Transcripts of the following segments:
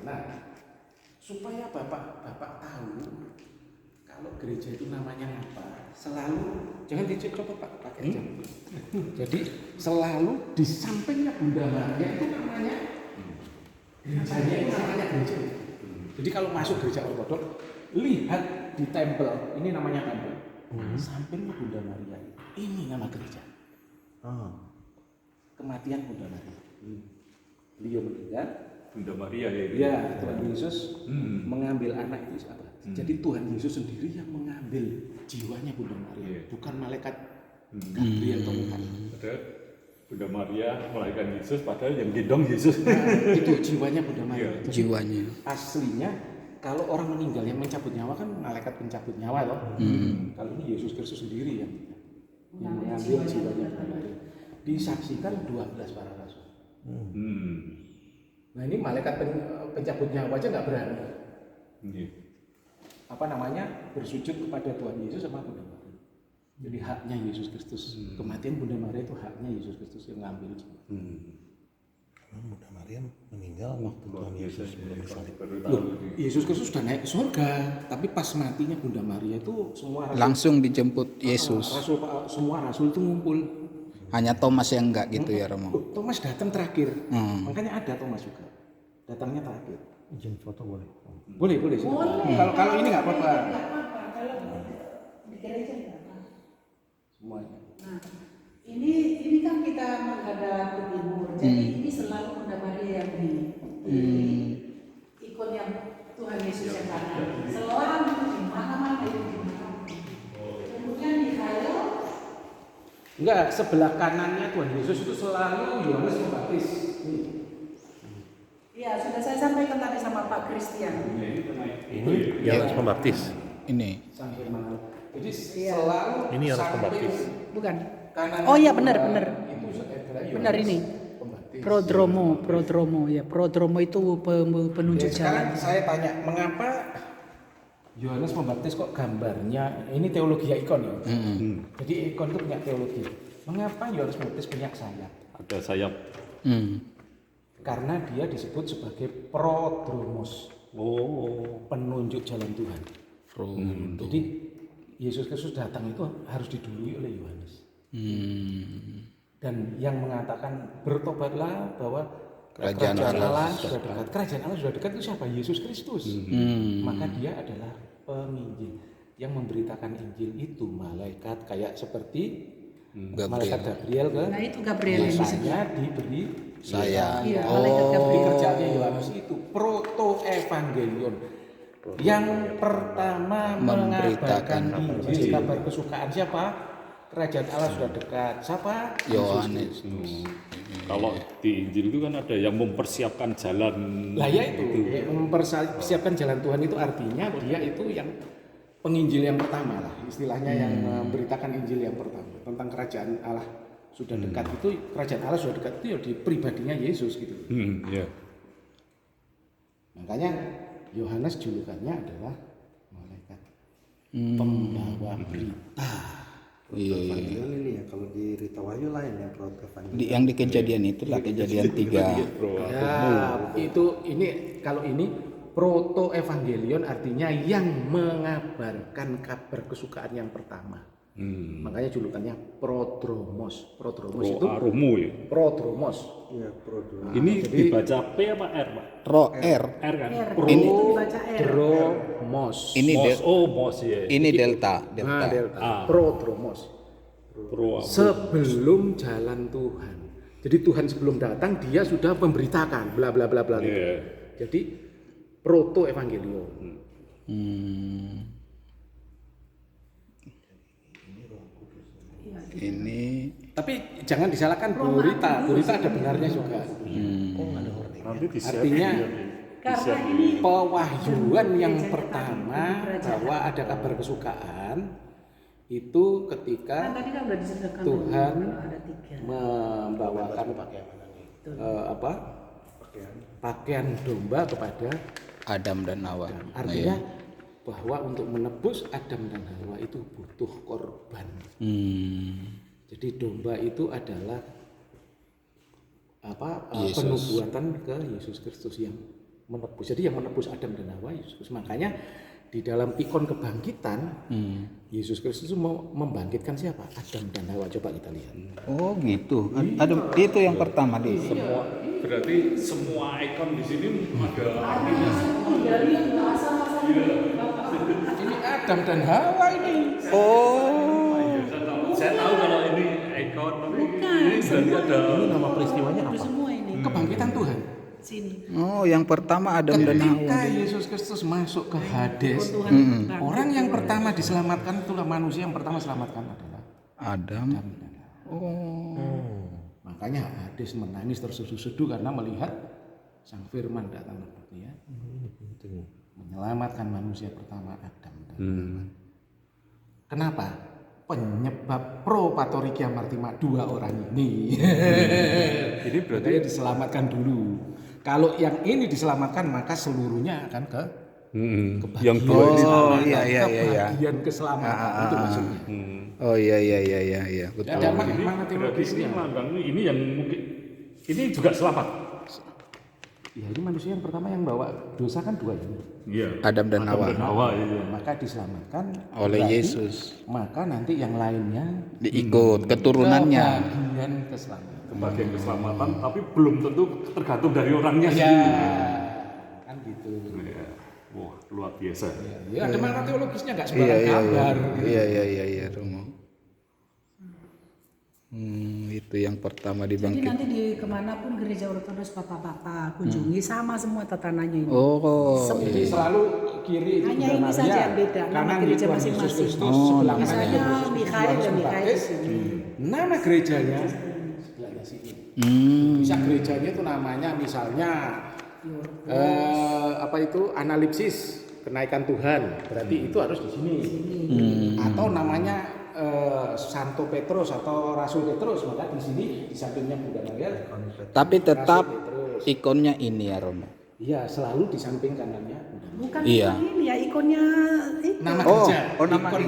Nah, supaya bapak tahu kalau gereja itu namanya apa, selalu jangan dicek coba Pak pakai jam. Jadi selalu di sampingnya Bunda Maria itu namanya gerejanya itu namanya gereja. Jadi kalau masuk gereja ortodok, lihat di tempel, ini namanya tempel. Sampingnya Bunda Maria, ini nama gereja. Kematian Bunda Maria. Beliau meninggal. Bunda Maria ya. Ya, Tuhan Yesus mengambil anak itu apa? Jadi Tuhan Yesus sendiri yang mengambil jiwanya Bunda Maria, bukan malaikat Gabriel atau Mikael. Padahal Bunda Maria melahirkan Yesus, padahal yang gendong Yesus. Nah, itu jiwanya Bunda Maria. Jiwanya. Aslinya kalau orang meninggal yang mencabut nyawa kan malaikat pencabut nyawa loh. Kalau ini Yesus Kristus sendiri yang mengambil jiwanya Bunda Maria. Disaksikan 12 para rasul. Nah ini malaikat pencabut nyawa aja nggak berani. Bersujud kepada Tuhan Yesus sama Bunda Maria. Jadi haknya Yesus Kristus. Kematian Bunda Maria itu haknya Yesus Kristus yang ngambil. Bunda Maria meninggal waktu Tuhan Yesus belum disalib. Yesus Kristus sudah naik ke surga, tapi pas matinya Bunda Maria itu semua rasul, Langsung dijemput Yesus. semua rasul itu ngumpul. Hanya Thomas yang enggak gitu ya Romo. Thomas datang terakhir. Makanya ada Thomas juga. Datangnya terakhir. Izin foto boleh? Boleh. Kalau ini nggak apa-apa. Kalau di gereja nggak apa. Semuanya. Nah, ini kan kita menghadap ke timur. Jadi ini selalu Bunda Maria yang di ikon yang Tuhan Yesus yang kanan. Selalu di mana-mana itu di mana. Kemudian di Hayo. Enggak, sebelah kanannya Tuhan Yesus itu selalu Yohanes Pembaptis. Iya, sudah saya sampaikan tadi sama Pak Christian. Ini Yohanes Pembaptis. Ini. Sampai mana? Jadi selalu Ini Yohanes Pembaptis. Bukan. kanan. Oh iya benar. Itu adalah Yohanes Benar ini. Pembaptis. Prodromo ya. Prodromo itu penunjuk Sekarang jalan. saya tanya, mengapa Yohanes Pembaptis kok gambarnya ini teologi ikon ya? Jadi ikon itu punya teologi. Mengapa Yohanes Pembaptis punya sayap? Ada sayap. Karena dia disebut sebagai prodromos, penunjuk jalan Tuhan. Jadi Yesus Kristus datang itu harus didului oleh Yohanes. Dan yang mengatakan bertobatlah bahwa kerajaan Allah sudah dekat. Kerajaan Allah sudah dekat itu siapa? Yesus Kristus. Maka dia adalah penginjil. Yang memberitakan Injil itu malaikat kayak seperti malaikat Gabriel kan? Nah itu Gabriel yang Biasanya diberi Saya. Iya, Oh, malaikat di Gabriel. kerjaannya Yohanes itu proto evangelion. Yang pertama mengabarkan Injil, kabar kesukaan siapa? Kerajaan Allah sudah dekat. Siapa? Yohanes. Kalau di Injil itu kan ada yang mempersiapkan jalan. Lah ya itu, mempersiapkan jalan Tuhan itu artinya dia itu yang penginjil yang pertama lah, istilahnya yang memberitakan Injil yang pertama tentang kerajaan Allah sudah dekat. Itu kerajaan Allah sudah dekat itu ya di pribadinya Yesus gitu. Ya. Makanya Yohanes julukannya adalah malaikat pembawa berita. Evangelion ini ya, kalau di Rita Wahyu lain ya Proto Evangelion. Yang di kejadian itulah kejadian 3. Ya, itu ini kalau ini proto evangelion artinya yang mengabarkan kabar kesukaan yang pertama. Makanya julukannya prodromos. Prodromos itu Romo ya. prodromos. Iya, Proto. Ini dibaca P apa R, Pak? R. R kan? Ini itu dibaca R. Prodromos. Ini Mos, mos ya. ini delta. Nah, delta. Ah. Prodromos. Pro. Sebelum jalan Tuhan. Jadi Tuhan sebelum datang dia sudah memberitakan bla bla bla bla gitu. Yeah. Jadi proto evangelion. Ini Tapi jangan disalahkan Bu Rita. Bu Rita ada benarnya juga. Nanti Artinya Karena ini pewahyuan yang pertama bahwa ada kabar kesukaan itu ketika kan tadi kan udah disebutkan Tuhan ada 3. membawakan pakaian domba kepada Adam dan Hawa. artinya bahwa untuk menebus Adam dan Hawa itu butuh korban. Jadi domba itu adalah Yesus. penubuatan ke Yesus Kristus yang menebus. Jadi yang menebus Adam dan Hawa Yesus. Makanya di dalam ikon kebangkitan Yesus Kristus itu mau membangkitkan siapa? Adam dan Hawa. Coba kita lihat. Oh gitu. Ada itu yang pertama di. Semua berarti semua ikon di sini ada artinya. Dari yang asal-asal Ini Adam dan Hawa ini. Oh. Saya tahu kalau ini ikon, tapi ini berarti ada. Ini nama peristiwanya apa? semua ini Kebangkitan Tuhan. sini. Oh, yang pertama Adam dan Hawa. Ketika Yesus Kristus masuk ke Hades, Tuhan orang yang pertama diselamatkan itulah manusia yang pertama selamatkan adalah Adam. Adam dan Hawa. Oh. Makanya Hades menangis terseduh-seduh karena melihat Sang Firman datang ke dunia, menyelamatkan manusia pertama Adam dan Hawa. Kenapa? Penyebab pro patorikia martima dua orang ini. Ini berarti Makanya diselamatkan dulu. Kalau yang ini diselamatkan maka seluruhnya akan ke yang dua ini. Oh iya iya iya iya. kebahagiaan keselamatan itu maksudnya. Oh iya iya iya iya iya betul. Ada mana Berarti ini teologisnya? melambang ini yang mungkin ini juga selamat. Ya ini manusia yang pertama yang bawa dosa kan dua ini. Iya. Adam dan Hawa. Hawa itu. Maka diselamatkan Oleh berarti Yesus. Maka nanti yang lainnya Diikut keturunannya. kebahagiaan keselamatan. Kebagian keselamatan, tapi belum tentu tergantung dari orangnya Ya, sendiri. kan gitu. Ya. Wah, luar biasa. Ya, ada makna teologisnya nggak Iya sembarang iya iya. kabar. Iya iya iya iya Romo. Itu yang pertama Jadi dibangkit. nanti di kemanapun gereja ortodoks Bapak-bapak kunjungi sama semua tatanannya ini. Oh. Jadi selalu kiri itu Hanya Bunda ini Maria, saja yang beda, nama kanan gereja di Tuhan Yesus masing-masing. Kristus, sebelah kanannya Misalnya Yesus Mikhail Kristus dan Mikhail di Pembaptis. sini. Nama gerejanya sebelahnya sini. Bisa gerejanya itu namanya misalnya apa itu analipsis kenaikan Tuhan, berarti itu harus di sini. Atau namanya Santo Petrus atau Rasul Petrus, maka di sini di sampingnya Bunda Maria. Tapi tetap Rasul Petrus. ikonnya ini ya Romo. Iya, selalu di samping kanannya Bunda Maria. Bukan Iya. ini ya ikonnya itu. Nama Oh, gereja. oh nama Ikon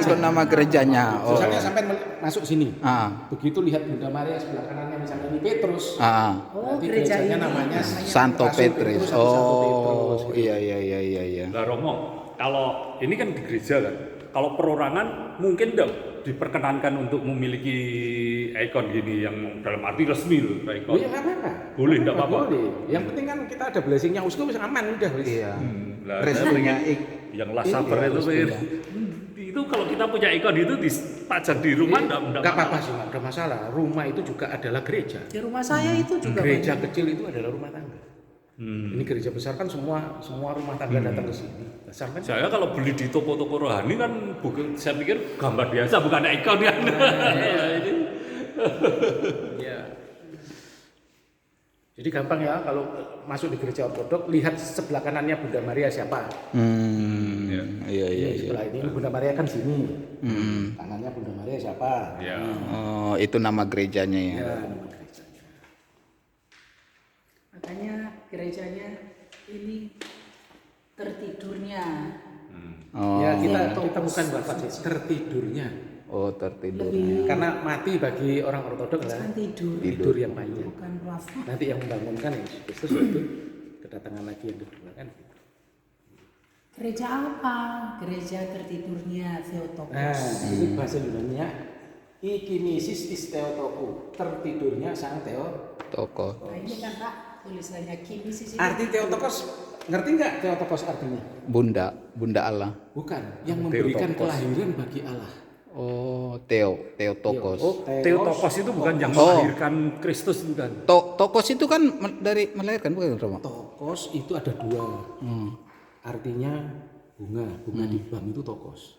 ikon nama gerejanya. Oh. Misalnya sampai masuk sini. Ah. Begitu lihat Bunda Maria sebelah kanannya misalnya ini Petrus. Ah. Oh, Berarti gereja gerejanya ini namanya Santo Rasul Petrus. atau Santo Oh, Petrus. iya iya iya iya iya. Nah Romo, kalau ini kan di gereja kan, kalau perorangan mungkin dong diperkenankan untuk memiliki ikon gini yang dalam arti resmi loh, ikon. Oh iya nggak apa-apa. Boleh, nggak apa-apa. Boleh. Yang penting kan kita ada blessingnya uskup bisa aman udah. wis. Iya. Lah, Restunya yang last supper itu itu kalau kita punya ikon itu dipajang di rumah Nggak apa-apa sih, nggak ada masalah. Rumah itu juga adalah gereja. Di rumah saya itu juga Gereja banyak. kecil itu adalah rumah tangga. Ini gereja besar kan semua rumah tangga datang ke sini. Besar kan? Saya kalau beli di toko-toko rohani kan bukan, saya pikir gambar biasa bukan ikon kan. Ini Iya. Jadi gampang ya kalau masuk di gereja ortodok lihat sebelah kanannya Bunda Maria siapa. Iya iya Ini iya. sebelah ini Bunda Maria kan sini. Kanannya Bunda Maria siapa? ya. Oh, itu nama gerejanya ya. Ya, nama gerejanya. Makanya gerejanya ini tertidurnya. Oh. Ya kita bukan bapak sih, tertidurnya. Oh, tertidur. Karena mati bagi orang ortodok adalah Kan tidur, tidur yang panjang. bukan wafat. Nanti yang membangunkan Yesus Kristus itu kedatangan lagi yang kedua kan. Gereja apa? Gereja tertidurnya Theotokos. Nah, itu bahasa Yunani-nya Ikinisis is Theotoku, tertidurnya sang Toko. Nah, ini kan Pak tulisannya kinesis itu. Arti Theotokos, ngerti nggak Theotokos artinya? Bunda Allah. Bukan, yang memberikan Theotokos. kelahiran bagi Allah. Oh, Theotokos. Theotokos itu bukan yang Oh. melahirkan Kristus bukan. Tokos itu kan dari melahirkan bukan Romo? Tokos itu ada dua. Artinya bunga di bank itu tokos.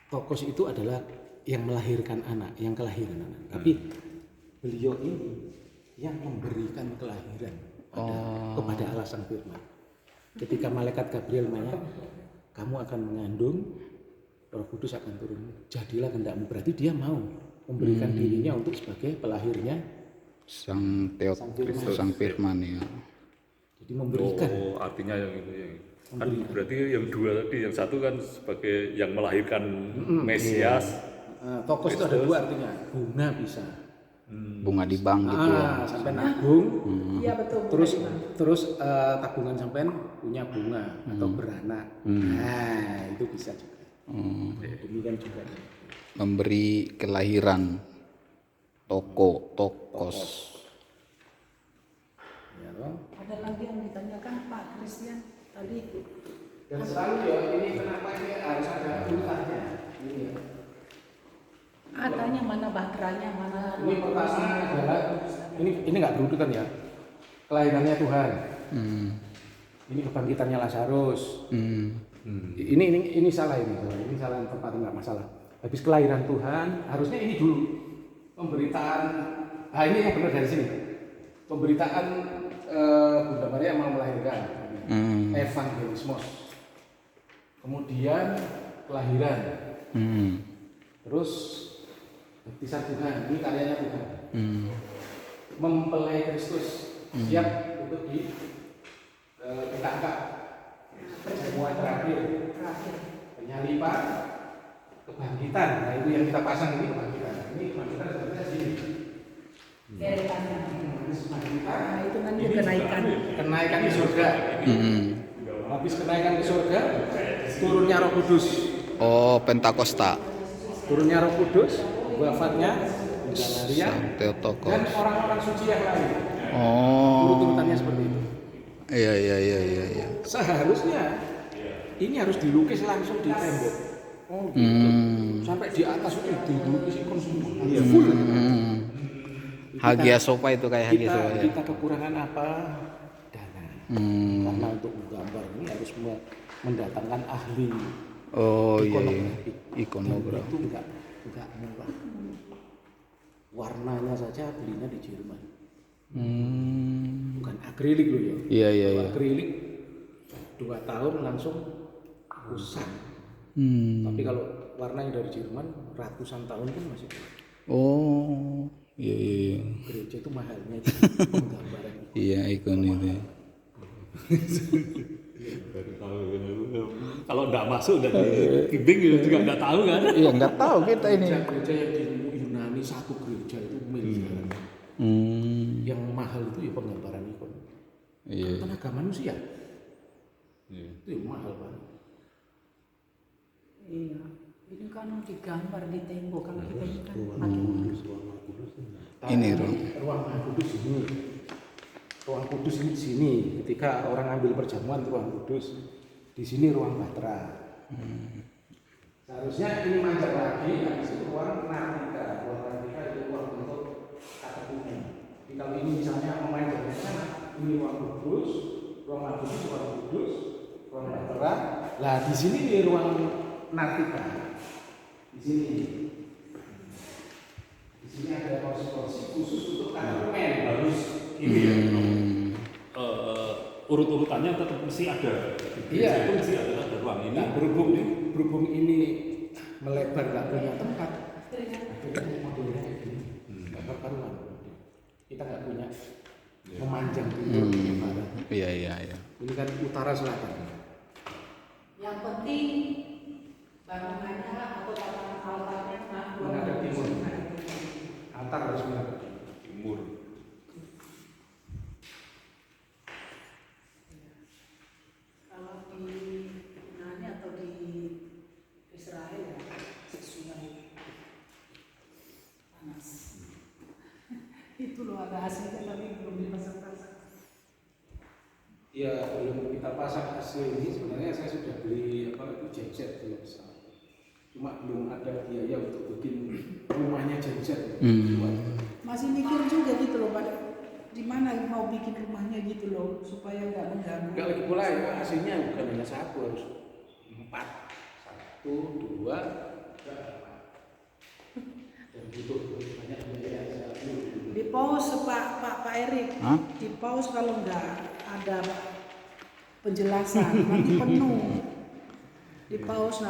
Tokos itu adalah yang melahirkan anak, yang kelahiran anak. Tapi beliau ini yang memberikan kelahiran kepada Allah Sang Firman. Ketika malaikat Gabriel nanya, kamu akan mengandung, Roh Kudus akan turun. Jadilah kehendakmu. Berarti dia mau memberikan dirinya untuk sebagai pelahirnya. Sang Firman ya. Jadi memberikan. Oh, artinya yang itu ya. Kan berarti yang dua tadi, yang satu kan sebagai yang melahirkan Mesias. Tokos itu ada dua artinya. Bunga bisa. bunga di bank gitu ya. Sampai nabung, Iya betul. terus tabungan sampean punya bunga atau beranak. Nah, itu bisa juga. Demikian juga. Memberi kelahiran tokos. Ya, toh. Ada lagi yang ditanyakan Pak Christian tadi. Dan selalu ya ini kenapa ini harus ada urutannya. Ini ya. Tanya mana baterainya, mana. Ini pertama adalah ini nggak berurutan ya. Kelahirannya Tuhan. Ini kebangkitannya Lazarus. Ini salah ini salah tempat nggak masalah. Habis kelahiran Tuhan harusnya ini dulu pemberitaan. Ini yang benar dari sini. Pemberitaan Bunda Maria mau melahirkan. Evangelismos. Kemudian kelahiran. Terus baptisan Tuhan, ini karyanya Tuhan. Mempelai Kristus siap untuk kita angkat. Semua terakhir. Penyaliban, kebangkitan. Nah itu yang kita pasang ini kebangkitan. Ini kebangkitan sebenarnya sini. Deretannya. Kebangkitan. Nah itu nanti kenaikan. Kenaikan ke surga. Habis kenaikan ke surga, turunnya Roh Kudus. Oh, Pentakosta. Turunnya Roh Kudus, wafatnya Bunda Maria Sang Theotokos. dan orang-orang suci yang lain. Oh. Urut-urutannya seperti itu. Iya. Seharusnya ini harus dilukis langsung di tembok. Oh gitu. Sampai di atas itu dilukis ikon semua. Full. Hagia Sophia itu kayak Hagia Sophia ya. Kita kekurangan apa? Dana. Karena untuk menggambar ini harus mendatangkan ahli. Oh iya. Ikonografi. Ikonografi. Itu enggak murah. Warnanya saja belinya di Jerman. Bukan akrilik loh ya. Iya. Kalau akrilik 2 tahun langsung usang. Tapi kalau warna yang dari Jerman ratusan tahun pun masih. Oh, iya. Gereja itu mahalnya itu penggambaran. Iya, ikon itu. Kalau nggak masuk dan bimbing juga nggak tahu kan? Iya, nggak tahu kita ini. Gereja yang di Yunani satu gereja itu miliaran. Yang mahal itu ya penggambaran ikon. Iya. Tenaga manusia. Itu ya mahal banget. Iya. Ini kan digambar di tembok kalau kita ini kan makin Ini ruang kudus ini. Ruang kudus ini di sini. Ketika orang ambil perjamuan ruang kudus, di sini ruang bahtera. Seharusnya ini manjat lagi, habis itu ruang nartika. Ruang nartika itu ruang untuk katekumene. Jadi kalau ini misalnya memanjatnya sana, ini ruang kudus, ruang kudus, ruang bahtera. Lah di sini di ruang nartika. Di sini ada kursi-kursi khusus untuk katekumene. Harus ini ya. Urut-urutannya tetap mesti ada. Iya. Itu mesti ada ruang ini. Nah, berhubung ini melebar nggak punya tempat, akhirnya modelnya kayak gini, nggak karuan. Kita nggak punya memanjang timur ke barat. Iya. Ini kan utara selatan. yang penting bangunannya atau tatanan altarnya Menghadap timur. Altar harus menghadap Timur. Kalau di Yunani atau di Israel ya sesuai panas. Itu loh ada hasilnya tapi belum dipasang-pasang. Ya belum kita pasang hasil ini sebenarnya saya sudah beli itu genset belum besar. Cuma belum ada biaya untuk bikin rumahnya genset. Masih mikir juga gitu loh Pak, di mana mau bikin rumahnya gitu loh supaya nggak mengganggu. Enggak lagi pula itu hasilnya bukan hanya satu, harus 4. 1, 2, 3, 4. Dan butuh banyak biaya. Di pause Pak Erik, di pause kalau nggak ada penjelasan nanti penuh. Di pause